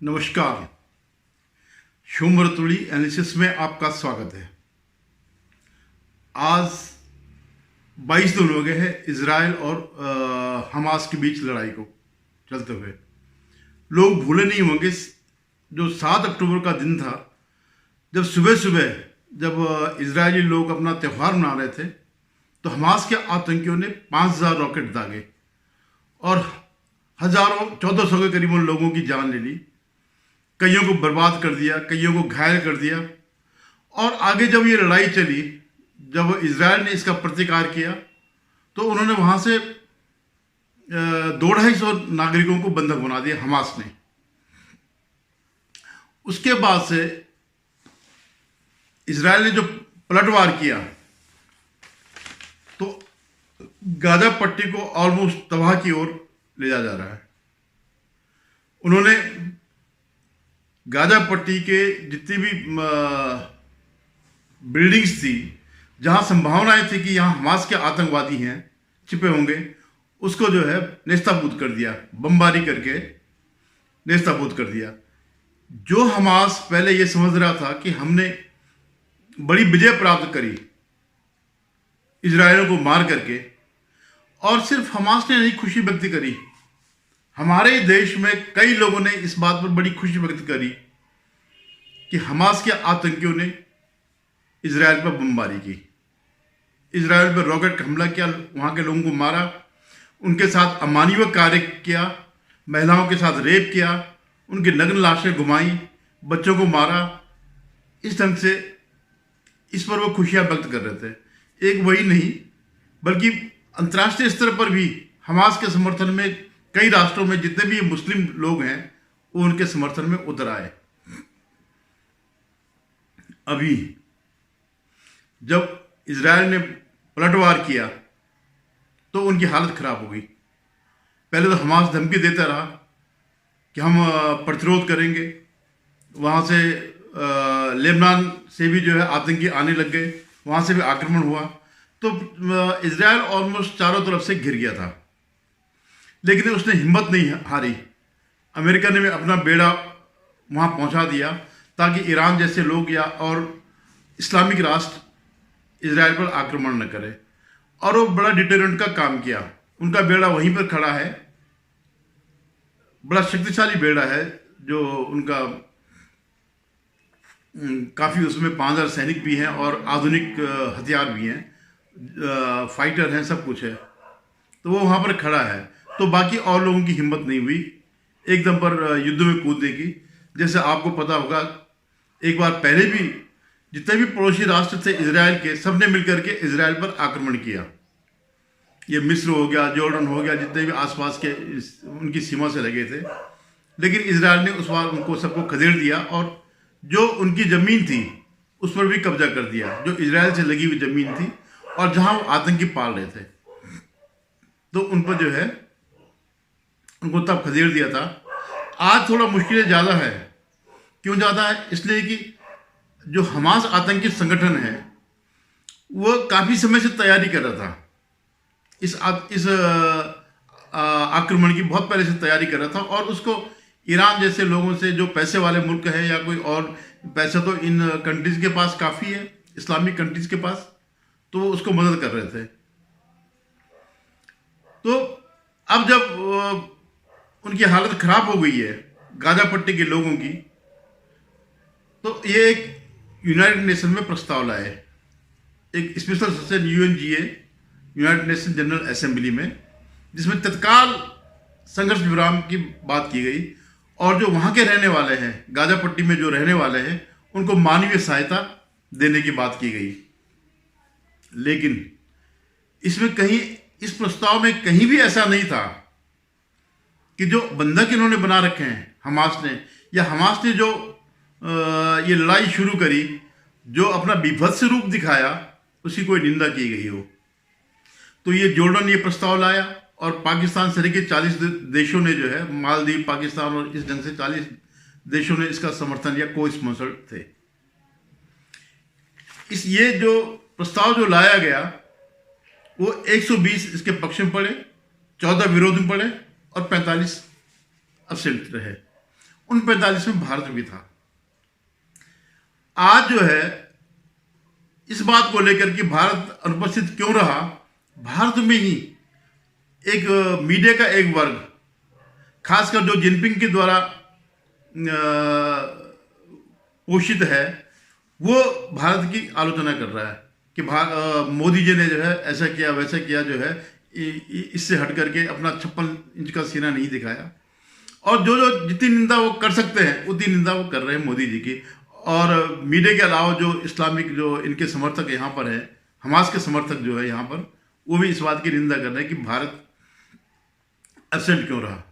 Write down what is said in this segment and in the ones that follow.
नमस्कार। शुम्रतुड़ी एनालिसिस में आपका स्वागत है। आज 22 दिन हो गए हैं इजराइल और हमास के बीच लड़ाई को चलते हुए। लोग भूले नहीं होंगे जो 7 अक्टूबर का दिन था, जब सुबह सुबह जब इजरायली लोग अपना त्यौहार मना रहे थे तो हमास के आतंकियों ने 5000 रॉकेट दागे और हजारों 1400 के करीब उन लोगों की जान ले ली, कईयों को बर्बाद कर दिया, कईयों को घायल कर दिया। और आगे जब ये लड़ाई चली, जब इजराइल ने इसका प्रतिकार किया तो उन्होंने वहां से 250 नागरिकों को बंधक बना दिया हमास ने। उसके बाद से इजराइल ने जो पलटवार किया तो गाजा पट्टी को ऑलमोस्ट तबाह की ओर ले जा रहा है। उन्होंने गाजा पट्टी के जितनी भी बिल्डिंग्स थी, जहां संभावनाएं थी कि यहां हमास के आतंकवादी हैं छिपे होंगे, उसको जो है नेस्ताबूद कर दिया, बमबारी करके नेस्ताबूद कर दिया। जो हमास पहले ये समझ रहा था कि हमने बड़ी विजय प्राप्त करी इजरायलियों को मार करके, और सिर्फ हमास ने नहीं खुशी व्यक्त करी, हमारे देश में कई लोगों ने इस बात पर बड़ी खुशी व्यक्त करी कि हमास के आतंकियों ने इजराइल पर बमबारी की, इजराइल पर रॉकेट का हमला किया, वहां के लोगों को मारा, उनके साथ अमानवीय कार्य किया, महिलाओं के साथ रेप किया, उनकी नग्न लाशें घुमाई, बच्चों को मारा। इस ढंग से इस पर वो खुशियां व्यक्त कर रहे थे। एक वही नहीं बल्कि अंतर्राष्ट्रीय स्तर पर भी हमास के समर्थन में कई राष्ट्रों में जितने भी मुस्लिम लोग हैं वो उनके समर्थन में उतर आए। अभी जब इजराइल ने पलटवार किया तो उनकी हालत खराब हो गई। पहले तो हमास धमकी देता रहा कि हम प्रतिरोध करेंगे, वहां से लेबनान से भी जो है आतंकी आने लग गए, वहां से भी आक्रमण हुआ, तो इजराइल ऑलमोस्ट चारों तरफ से घिर गया था। लेकिन उसने हिम्मत नहीं हारी। अमेरिका ने भी अपना बेड़ा वहां पहुंचा दिया ताकि ईरान जैसे लोग या और इस्लामिक राष्ट्र इजराइल पर आक्रमण न करे, और वो बड़ा डिटरेंट का काम किया। उनका बेड़ा वहीं पर खड़ा है, बड़ा शक्तिशाली बेड़ा है, जो उनका काफी उसमें 5000 सैनिक भी हैं और आधुनिक हथियार भी हैं, फाइटर हैं, सब कुछ है, तो वो वहां पर खड़ा है। तो बाकी और लोगों की हिम्मत नहीं हुई एकदम पर युद्ध में कूदने की। जैसे आपको पता होगा, एक बार पहले भी जितने भी पड़ोसी राष्ट्र थे इजराइल के, सबने मिलकर के इजराइल पर आक्रमण किया। ये मिस्र हो गया, जॉर्डन हो गया, जितने भी आसपास के उनकी सीमा से लगे थे, लेकिन इजराइल ने उस बार उनको सबको खदेड़ दिया और जो उनकी जमीन थी उस पर भी कब्जा कर दिया, जो इजराइल से लगी हुई जमीन थी और जहां वो आतंकी पाल रहे थे, तो उन पर जो है उनको तब खदेड़ दिया था। आज थोड़ा मुश्किलें ज़्यादा है। क्यों ज़्यादा है? इसलिए कि जो हमास आतंकी संगठन है वो काफ़ी समय से तैयारी कर रहा था, इस आक्रमण की बहुत पहले से तैयारी कर रहा था, और उसको ईरान जैसे लोगों से, जो पैसे वाले मुल्क है या कोई और, पैसा तो इन कंट्रीज के पास काफ़ी है, इस्लामिक कंट्रीज के पास, तो वो उसको मदद कर रहे थे। तो अब जब उनकी हालत खराब हो गई है गाजा पट्टी के लोगों की, तो ये एक यूनाइटेड नेशन में प्रस्ताव लाए, एक special session UNGA, United nation general assembly में, जिसमें तत्काल संघर्ष विराम की बात की गई, और जो वहां के रहने वाले हैं, गाजा पट्टी में जो रहने वाले हैं, उनको मानवीय सहायता देने की बात की गई। लेकिन इसमें कहीं, इस प्रस्ताव में कहीं भी ऐसा नहीं था कि जो बंधक इन्होंने बना रखे हैं हमास ने, या हमास ने जो ये लड़ाई शुरू करी, जो अपना बीभत्स रूप दिखाया, उसकी कोई निंदा की गई हो। तो ये जॉर्डन ये प्रस्ताव लाया, और पाकिस्तान से लेकर 40 देशों ने जो है, मालदीव, पाकिस्तान और इस ढंग से 40 देशों ने इसका समर्थन या को स्पॉन्सर थे। ये जो प्रस्ताव जो लाया गया वो 120 इसके पक्ष में पड़े, 14 विरोध में पड़े और 45 एब्सेंट रहे। उन 45 में भारत भी था। आज जो है इस बात को लेकर कि भारत अनुपस्थित क्यों रहा, भारत में ही एक मीडिया का एक वर्ग, खासकर जो जिनपिंग के द्वारा पोषित है, वो भारत की आलोचना कर रहा है कि मोदी जी ने जो है ऐसा किया वैसा किया, जो है इससे हट करके अपना 56 इंच का सीना नहीं दिखाया। और जो जो जितनी निंदा वो कर सकते हैं उतनी निंदा वो कर रहे हैं मोदी जी की। और मीडिया के अलावा जो इस्लामिक जो इनके समर्थक यहाँ पर हैं, हमास के समर्थक जो है यहाँ पर, वो भी इस बात की निंदा कर रहे हैं कि भारत एब्सेंट क्यों रहा।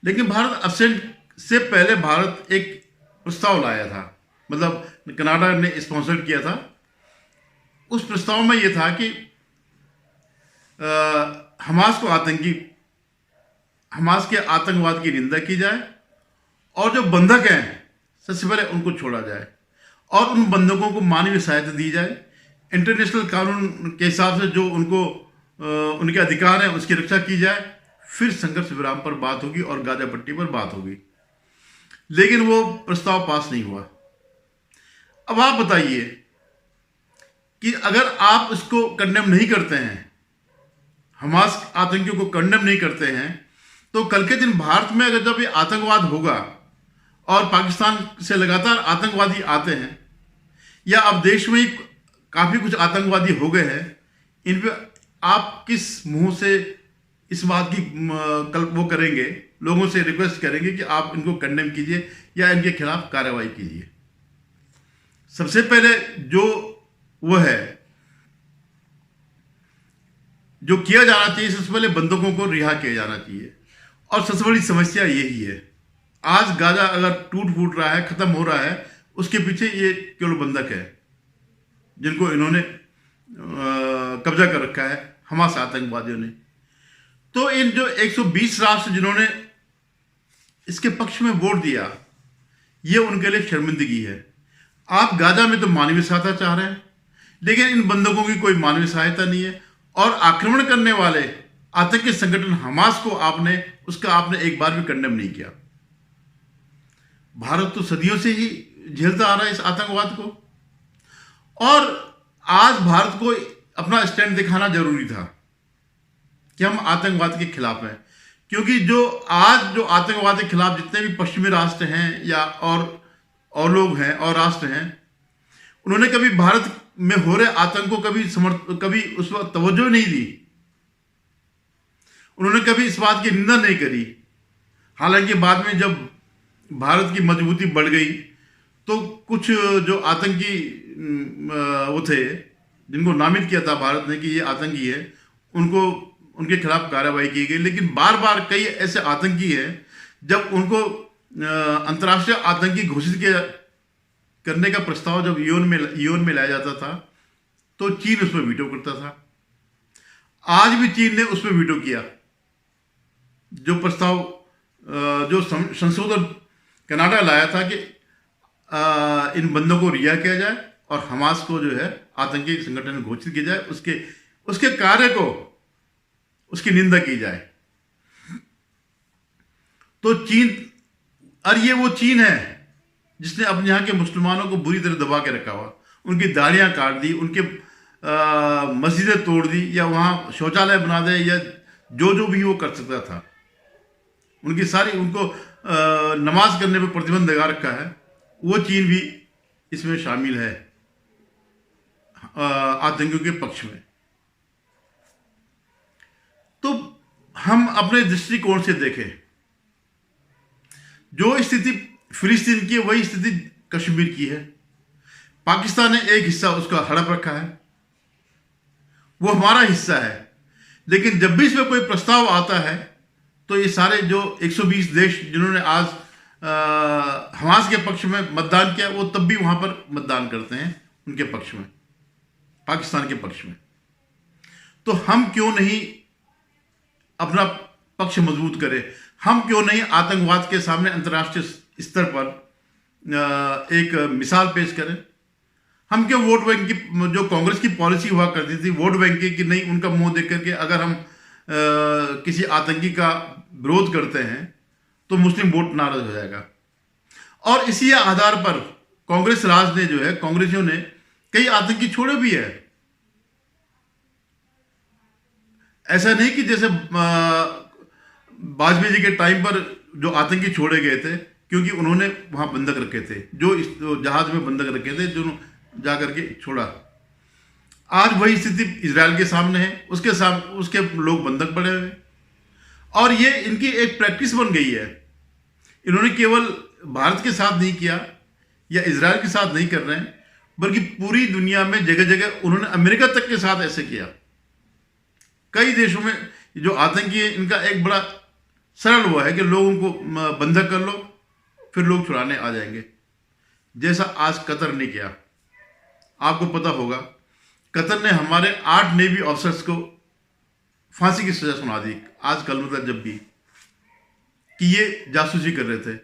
लेकिन भारत एब्सेंट से पहले भारत एक प्रस्ताव लाया था, मतलब कनाडा ने स्पॉन्सर किया था। उस प्रस्ताव में यह था कि हमास के आतंकवाद की निंदा की जाए और जो बंधक हैं सबसे पहले उनको छोड़ा जाए और उन बंधकों को मानवीय सहायता दी जाए। इंटरनेशनल कानून के हिसाब से जो उनके अधिकार हैं उसकी रक्षा की जाए। फिर संघर्ष विराम पर बात होगी और गाजा पट्टी पर बात होगी। लेकिन वो प्रस्ताव पास नहीं हुआ। अब आप बताइए कि अगर आप इसको कंडेम नहीं करते हैं, हमास आतंकियों को कंडेम नहीं करते हैं, तो कल के दिन भारत में अगर जब ये आतंकवाद होगा और पाकिस्तान से लगातार आतंकवादी आते हैं, या अब देश में ही काफ़ी कुछ आतंकवादी हो गए हैं, इन पे आप किस मुंह से इस बात की कल वो करेंगे, लोगों से रिक्वेस्ट करेंगे कि आप इनको कंडेम कीजिए या इनके खिलाफ कार्रवाई कीजिए। सबसे पहले जो वो है जो किया जाना चाहिए, सबसे पहले बंधकों को रिहा किया जाना चाहिए। और सबसे बड़ी समस्या यही है, आज गाजा अगर टूट फूट रहा है, खत्म हो रहा है, उसके पीछे ये केवल बंधक है जिनको इन्होंने कब्जा कर रखा है, हमास आतंकवादियों ने। तो इन जो 120 राष्ट्र जिन्होंने इसके पक्ष में वोट दिया, ये उनके लिए शर्मिंदगी है। आप गाजा में तो मानवीय सहायता चाह रहे हैं, लेकिन इन बंधकों की कोई मानवीय सहायता नहीं है। और आक्रमण करने वाले आतंकी संगठन हमास को आपने एक बार भी कंडेम नहीं किया। भारत तो सदियों से ही झेलता आ रहा है इस आतंकवाद को, और आज भारत को अपना स्टैंड दिखाना जरूरी था कि हम आतंकवाद के खिलाफ हैं। क्योंकि जो आतंकवाद के खिलाफ जितने भी पश्चिमी राष्ट्र हैं या और लोग हैं और राष्ट्र हैं, उन्होंने कभी भारत में हो रहे आतंक को कभी उस वक्त तवज्जो नहीं दी। उन्होंने कभी इस बात की निंदा नहीं करी। हालांकि बाद में जब भारत की मजबूती बढ़ गई तो कुछ जो आतंकी वो थे, जिनको नामित किया था भारत ने कि ये आतंकी है, उनके खिलाफ कार्रवाई की गई। लेकिन बार बार कई ऐसे आतंकी हैं, जब उनको अंतर्राष्ट्रीय आतंकी घोषित करने का प्रस्ताव जब यूएन में लाया जाता था, तो चीन उस पर वीटो करता था। आज भी चीन ने उस पर वीटो किया। जो प्रस्ताव जो संशोधन कनाडा लाया था कि इन बंदों को रिहा किया जाए और हमास को जो है आतंकी संगठन घोषित किया जाए, उसके कार्य को, उसकी निंदा की जाए। तो चीन, और ये वो चीन है जिसने अपने यहाँ के मुसलमानों को बुरी तरह दबा के रखा हुआ, उनकी दाढ़ियाँ काट दी, उनके मस्जिदें तोड़ दी, या वहाँ शौचालय बना दे, या जो भी वो कर सकता था, उनकी सारी, उनको नमाज करने पर प्रतिबंध लगा रखा है। वो चीन भी इसमें शामिल है आतंकियों के पक्ष में। तो हम अपने दृष्टिकोण से देखें, जो स्थिति फिलिस्तीन की है वही स्थिति कश्मीर की है। पाकिस्तान ने एक हिस्सा उसका हड़प रखा है, वो हमारा हिस्सा है। लेकिन जब भी इसमें कोई प्रस्ताव आता है तो ये सारे जो 120 देश जिन्होंने आज हमास के पक्ष में मतदान किया, वो तब भी वहां पर मतदान करते हैं उनके पक्ष में, पाकिस्तान के पक्ष में। तो हम क्यों नहीं अपना पक्ष मजबूत करें? हम क्यों नहीं आतंकवाद के सामने अंतर्राष्ट्रीय स्तर पर एक मिसाल पेश करें? हम क्यों वोट बैंक की, जो कांग्रेस की पॉलिसी हुआ करती थी वोट बैंक की, कि नहीं उनका मुंह देख करके अगर हम किसी आतंकी का विरोध करते हैं तो मुस्लिम वोट नाराज हो जाएगा, और इसी आधार पर कांग्रेस राज ने जो है, कांग्रेसियों ने कई आतंकी छोड़े भी है। ऐसा नहीं कि जैसे वाजपेयी जी के टाइम पर जो आतंकी छोड़े गए थे, क्योंकि उन्होंने वहां बंधक रखे थे, जो जहाज में बंधक रखे थे, जो जाकर के छोड़ा। आज वही स्थिति इजराइल के सामने है, उसके लोग बंधक पड़े हुए, और ये इनकी एक प्रैक्टिस बन गई है। इन्होंने केवल भारत के साथ नहीं किया या इजराइल के साथ नहीं कर रहे हैं, बल्कि पूरी दुनिया में जगह जगह उन्होंने अमेरिका तक के साथ ऐसे किया। कई देशों में जो आतंकी है, इनका एक बड़ा सरल हुआ है कि लोगों को बंधक कर लो, फिर लोग छुड़ाने आ जाएंगे, जैसा आज कतर ने किया। आपको पता होगा, कतर ने हमारे 8 नेवी ऑफिसर्स को फांसी की सजा सुना दी आज कल, मतलब जब भी, कि ये जासूसी कर रहे थे।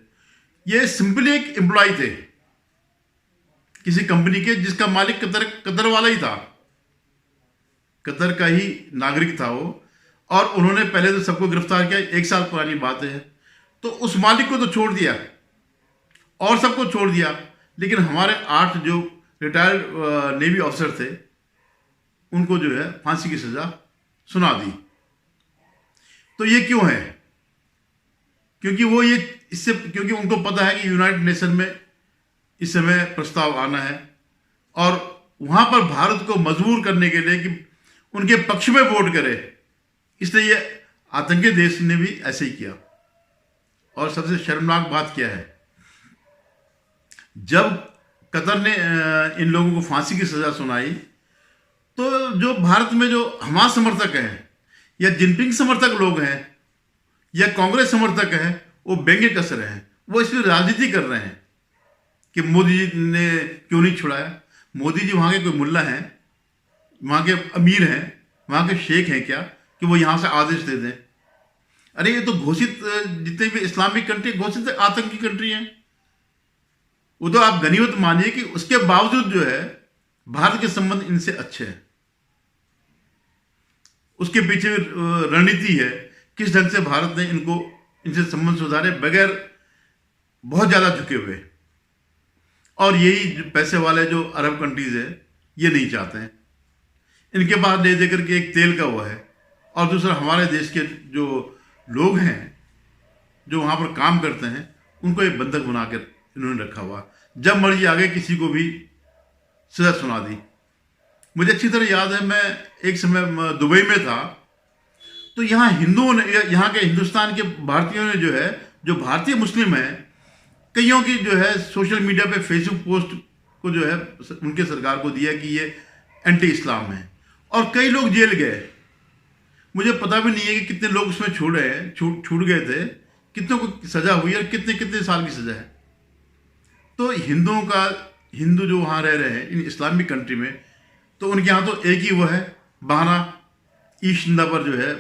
ये सिंपली एक एम्प्लॉय थे किसी कंपनी के, जिसका मालिक कतर वाला ही था, कतर का ही नागरिक था वो। और उन्होंने पहले तो सबको गिरफ्तार किया, 1 साल पुरानी बात है। तो उस मालिक को तो छोड़ दिया और सबको छोड़ दिया, लेकिन हमारे 8 जो रिटायर्ड नेवी ऑफिसर थे, उनको जो है फांसी की सजा सुना दी। तो ये क्यों है? क्योंकि उनको पता है कि यूनाइटेड नेशन में इस समय प्रस्ताव आना है, और वहां पर भारत को मजबूर करने के लिए कि उनके पक्ष में वोट करे, इसलिए ये आतंकी देश ने भी ऐसे ही किया। और सबसे शर्मनाक बात क्या है, जब कतर ने इन लोगों को फांसी की सजा सुनाई, तो जो भारत में जो हमास समर्थक हैं या जिनपिंग समर्थक लोग हैं या कांग्रेस समर्थक हैं, वो व्यंग्य कस रहे हैं, वो इसमें राजनीति कर रहे हैं कि मोदी जी ने क्यों नहीं छुड़ाया। मोदी जी वहां के कोई मुल्ला हैं, वहां के अमीर हैं, वहां के शेख हैं क्या कि वो यहां से आदेश दे दें? अरे ये तो घोषित, जितने भी इस्लामिक कंट्री घोषित आतंकी कंट्री हैं। वो तो आप गनीमत मानिए कि उसके बावजूद जो है भारत के संबंध इनसे अच्छे हैं। उसके पीछे रणनीति है, किस ढंग से भारत ने इनसे संबंध सुधारे बगैर बहुत ज्यादा झुके हुए। और यही जो पैसे वाले जो अरब कंट्रीज है, ये नहीं चाहते हैं। इनके पास ले देकर के एक तेल का वो है, और दूसरा हमारे देश के जो लोग हैं जो वहां पर काम करते हैं, उनको एक बंधक बनाकर इन्होंने रखा हुआ। जब मर्जी आगे किसी को भी सजा सुना दी। मुझे अच्छी तरह याद है, मैं एक समय दुबई में था, तो यहाँ हिंदुओं ने, यहाँ के हिंदुस्तान के भारतीयों ने जो है, जो भारतीय मुस्लिम हैं, कईयों की जो है सोशल मीडिया पे फेसबुक पोस्ट को जो है उनके सरकार को दिया कि ये एंटी इस्लाम है, और कई लोग जेल गए। मुझे पता भी नहीं है कि कितने लोग उसमें छूट गए थे, कितनों को सजा हुई है और कितने साल की सजा है। तो हिंदू जो वहाँ रह रहे हैं इन इस्लामिक कंट्री में, तो उनके यहाँ तो एक ही वो है बहाना, ईश निंदा पर जो है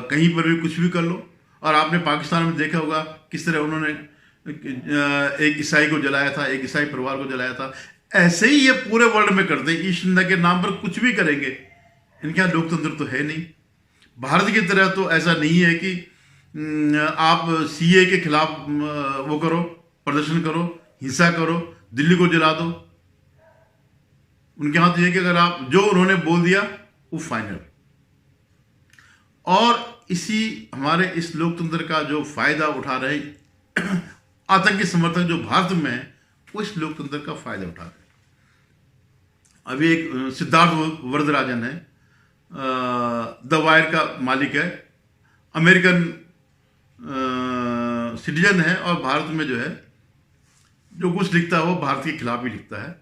कहीं पर भी कुछ भी कर लो। और आपने पाकिस्तान में देखा होगा किस तरह उन्होंने एक ईसाई को जलाया था, एक ईसाई परिवार को जलाया था। ऐसे ही ये पूरे वर्ल्ड में करते हैं, ईश निंदा के नाम पर कुछ भी करेंगे। इनके यहाँ लोकतंत्र तो है नहीं। भारत की तरह तो ऐसा नहीं है कि आप सीए के खिलाफ वो करो, प्रदर्शन करो, हिंसा करो, दिल्ली को जला दो। उनके यहाँ तो ये कि अगर आप जो उन्होंने बोल दिया वो फाइनल। और इसी हमारे इस लोकतंत्र का जो फायदा उठा रहे आतंकी समर्थक जो भारत में है, वो इस लोकतंत्र का फायदा उठा रहे। अभी एक सिद्धार्थ वरदराजन है, द वायर का मालिक है, अमेरिकन सिटीजन है, और भारत में जो है जो कुछ लिखता है वो भारत के खिलाफ ही लिखता है।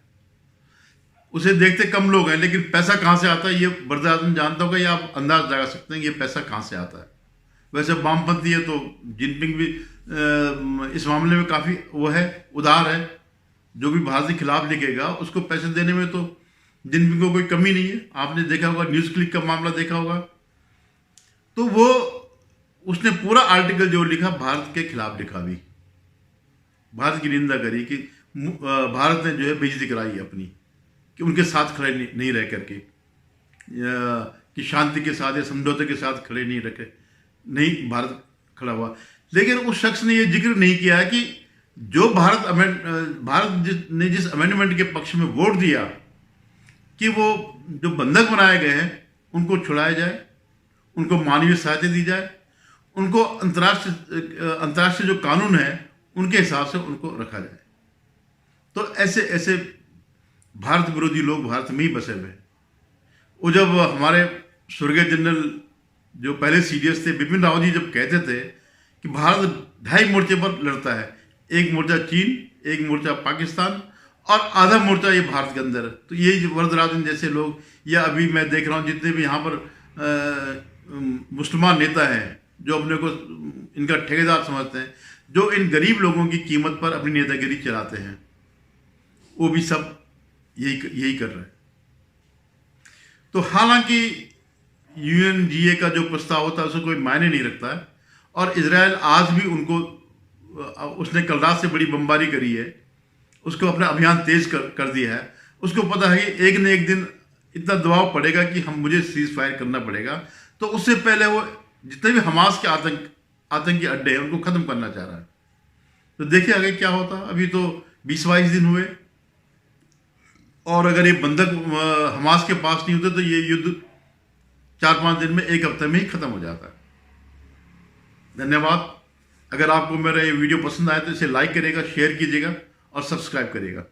उसे देखते कम लोग हैं, लेकिन पैसा कहाँ से आता है ये वरदराजन जानता होगा, या आप अंदाज लगा सकते हैं ये पैसा कहाँ से आता है। वैसे वामपंथी है तो जिनपिंग भी इस मामले में काफ़ी वो है, उदार है। जो भी भारत के खिलाफ लिखेगा उसको पैसे देने में तो जिनपिंग को कोई कमी नहीं है। आपने देखा होगा, न्यूज़ क्लिक का मामला देखा होगा, तो वो उसने पूरा आर्टिकल जो लिखा भारत के खिलाफ लिखा, भी भारत की निंदा करी कि भारत ने जो है बेइज्जती कराई अपनी, कि उनके साथ खड़े नहीं रह करके, कि शांति के साथ या समझौते के साथ खड़े नहीं रखे, नहीं भारत खड़ा हुआ। लेकिन उस शख्स ने ये जिक्र नहीं किया है कि जो ने जिस अमेंडमेंट के पक्ष में वोट दिया कि वो जो बंधक बनाए गए हैं उनको छुड़ाया जाए, उनको मानवीय सहायता दी जाए, उनको अंतर्राष्ट्रीय जो कानून है उनके हिसाब से उनको रखा जाए। तो ऐसे ऐसे भारत विरोधी लोग भारत में ही बसे हुए हैं। वो जब हमारे स्वर्गीय जनरल जो पहले सीडीएस थे बिपिन रावत जी जब कहते थे कि भारत 2.5 मोर्चे पर लड़ता है, एक मोर्चा चीन, एक मोर्चा पाकिस्तान और आधा मोर्चा ये भारत के अंदर, तो ये वरदराजन जैसे लोग, या अभी मैं देख रहा हूँ जितने भी यहाँ पर मुसलमान नेता हैं जो अपने को इनका ठेकेदार समझते हैं, जो इन गरीब लोगों की कीमत पर अपनी नेतागिरी चलाते हैं, वो भी सब यही कर रहे हैं। तो हालांकि यूएनजीए का जो प्रस्ताव होता है उसको कोई मायने नहीं रखता है, और इजराइल आज भी उनको, उसने कल रात से बड़ी बमबारी करी है, उसको अपना अभियान तेज कर दिया है। उसको पता है कि एक न एक दिन इतना दबाव पड़ेगा कि मुझे सीज फायर करना पड़ेगा, तो उससे पहले वो जितने भी हमास के आतंकी अड्डे हैं उनको ख़त्म करना चाह रहा है। तो देखिए आगे क्या होता है। अभी तो 20-22 दिन हुए, और अगर ये बंधक हमास के पास नहीं होते तो ये युद्ध 4-5 दिन में, 1 हफ्ते में ही ख़त्म हो जाता है। धन्यवाद। अगर आपको मेरा ये वीडियो पसंद आए तो इसे लाइक करिएगा, शेयर कीजिएगा और सब्सक्राइब करिएगा।